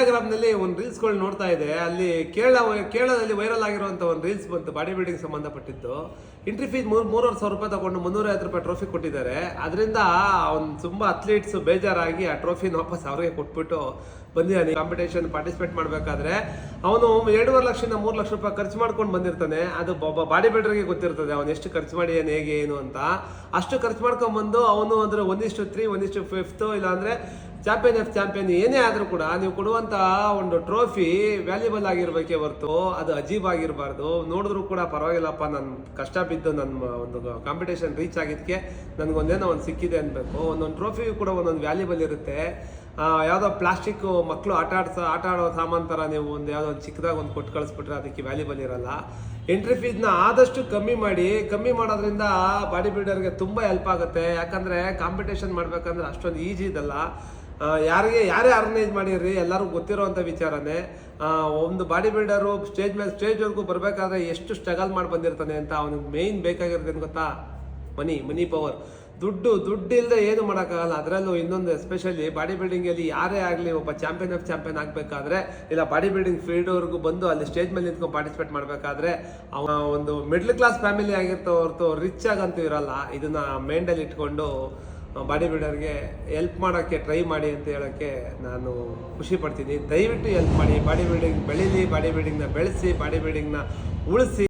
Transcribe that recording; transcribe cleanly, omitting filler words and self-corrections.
ಇನ್ಸ್ಟಾಗ್ರಾಮ್ನಲ್ಲಿ ಒಂದು ರೀಲ್ಸ್ಗಳು ನೋಡ್ತಾ ಇದೆ. ಅಲ್ಲಿ ಕೇರಳದಲ್ಲಿ ವೈರಲ್ ಆಗಿರುವಂಥ ಒಂದು ರೀಲ್ಸ್ ಬಂತು, ಬಾಡಿ ಬಿಲ್ಡಿಂಗ್ ಸಂಬಂಧಪಟ್ಟಿದ್ದು. ಎಂಟ್ರಿ ಫೀಸ್ 3,500 ರೂಪಾಯಿ ತಗೊಂಡು 350 ರೂಪಾಯಿ ಟ್ರೋಫಿ ಕೊಟ್ಟಿದ್ದಾರೆ. ಅದರಿಂದ ಅವ್ನು ತುಂಬ ಅಥ್ಲೀಟ್ಸ್ ಬೇಜಾರಾಗಿ ಆ ಟ್ರೋಫಿನ ವಾಪಸ್ ಅವ್ರಿಗೆ ಕೊಟ್ಬಿಟ್ಟು ಬಂದಿದ್ದಾನೆ. ಕಾಂಪಿಟೇಷನ್ ಪಾರ್ಟಿಸಿಪೇಟ್ ಮಾಡಬೇಕಾದ್ರೆ ಅವನು 2.5 ಲಕ್ಷದಿಂದ 3 ಲಕ್ಷ ರೂಪಾಯಿ ಖರ್ಚು ಮಾಡ್ಕೊಂಡು ಬಂದಿರ್ತಾನೆ. ಅದು ಬಾಡಿ ಬಿಲ್ಡರ್ಗೆ ಗೊತ್ತಿರ್ತದೆ ಅವನು ಎಷ್ಟು ಖರ್ಚು ಮಾಡಿ ಹೇಗೆ ಏನು ಅಂತ. ಅಷ್ಟು ಖರ್ಚು ಮಾಡ್ಕೊಂಡ್ಬಂದು ಅವನು ಅಂದರೆ 1:3 1:5 ಇಲ್ಲಾಂದರೆ ಚಾಂಪಿಯನ್ ಏನೇ ಆದರೂ ಕೂಡ ನೀವು ಕೊಡುವಂಥ ಒಂದು ಟ್ರೋಫಿ ವ್ಯಾಲ್ಯೂಬಲ್ ಆಗಿರ್ಬೇಕೇ ಹೊರತು ಅದು ಅಜೀಬ್ ಆಗಿರಬಾರ್ದು. ನೋಡಿದ್ರು ಕೂಡ ಪರವಾಗಿಲ್ಲಪ್ಪ, ನಾನು ಕಷ್ಟ ಬಿದ್ದು ನನ್ನ ಒಂದು ಕಾಂಪಿಟೇಷನ್ ರೀಚ್ ಆಗಿದ್ದಕ್ಕೆ ನನಗೊಂದೇನೋ ಒಂದು ಸಿಕ್ಕಿದೆ ಅನ್ಬೇಕು. ಒಂದೊಂದು ಟ್ರೋಫಿಯು ಕೂಡ ಒಂದೊಂದು ವ್ಯಾಲ್ಯೂಬಲ್ ಇರುತ್ತೆ. ಯಾವುದೋ ಪ್ಲಾಸ್ಟಿಕ್ ಮಕ್ಕಳು ಆಟ ಆಡೋ ಸಾಮಾನು ಥರ ನೀವು ಒಂದು ಯಾವುದೋ ಒಂದು ಚಿಕ್ಕದಾಗ ಒಂದು ಕೊಟ್ಟು ಕಳಿಸ್ಬಿಟ್ರೆ ಅದಕ್ಕೆ ವ್ಯಾಲ್ಯೂಬಲ್ ಇರಲ್ಲ. ಎಂಟ್ರಿ ಫೀಸ್ನ ಆದಷ್ಟು ಕಮ್ಮಿ ಮಾಡೋದ್ರಿಂದ ಬಾಡಿ ಬಿಲ್ಡರ್ಗೆ ತುಂಬ ಹೆಲ್ಪ್ ಆಗುತ್ತೆ. ಯಾಕಂದರೆ ಕಾಂಪಿಟೇಷನ್ ಮಾಡಬೇಕಂದ್ರೆ ಅಷ್ಟೊಂದು ಈಜಿ ಇದಲ್ಲ. ಯಾರೇ ಆರ್ಗನೈಸ್ ಮಾಡಿರ್ರಿ ಎಲ್ಲರಿಗೂ ಗೊತ್ತಿರೋವಂಥ ವಿಚಾರನೇ. ಒಂದು ಬಾಡಿ ಬಿಲ್ಡರು ಸ್ಟೇಜ್ವರೆಗೂ ಬರಬೇಕಾದ್ರೆ ಎಷ್ಟು ಸ್ಟ್ರಗಲ್ ಮಾಡಿ ಬಂದಿರ್ತಾನೆ ಅಂತ. ಅವನಿಗೆ ಮೇಯ್ನ್ ಬೇಕಾಗಿರೋದೇನು ಗೊತ್ತಾ? Money power. ದುಡ್ಡು ಇಲ್ಲದೆ ಏನು ಮಾಡೋಕ್ಕಾಗಲ್ಲ. ಅದರಲ್ಲೂ ಇನ್ನೊಂದು ಎಸ್ಪೆಷಲಿ ಬಾಡಿ ಬಿಲ್ಡಿಂಗಲ್ಲಿ ಯಾರೇ ಆಗಲಿ ಒಬ್ಬ ಚಾಂಪಿಯನ್ ಆಗಬೇಕಾದ್ರೆ ಇಲ್ಲ ಬಾಡಿ ಬಿಲ್ಡಿಂಗ್ ಫೀಲ್ಡ್ವರೆಗೂ ಬಂದು ಅಲ್ಲಿ ಸ್ಟೇಜ್ ಮೇಲೆ ನಿಂತ್ಕೊಂಡು ಪಾರ್ಟಿಸಿಪೇಟ್ ಮಾಡಬೇಕಾದ್ರೆ ಅವನ ಒಂದು ಮಿಡ್ಲ್ ಕ್ಲಾಸ್ ಫ್ಯಾಮಿಲಿ ಆಗಿರ್ತೋ ಹೊರತು ರಿಚ್ ಆಗಂತೂ ಇರಲ್ಲ. ಇದನ್ನು ಮೈಂಡಲ್ಲಿ ಇಟ್ಕೊಂಡು ಬಾಡಿ ಬಿಲ್ಡರ್ಗೆ ಹೆಲ್ಪ್ ಮಾಡೋಕ್ಕೆ ಟ್ರೈ ಮಾಡಿ ಅಂತ ಹೇಳೋಕ್ಕೆ ನಾನು ಖುಷಿ ಪಡ್ತೀನಿ. ದಯವಿಟ್ಟು ಹೆಲ್ಪ್ ಮಾಡಿ. ಬಾಡಿ ಬಿಲ್ಡಿಂಗ್ ಬೆಳೀಲಿ, ಬಾಡಿ ಬಿಲ್ಡಿಂಗ್ನ ಬೆಳೆಸಿ, ಬಾಡಿ ಬಿಲ್ಡಿಂಗ್ನ ಉಳಿಸಿ.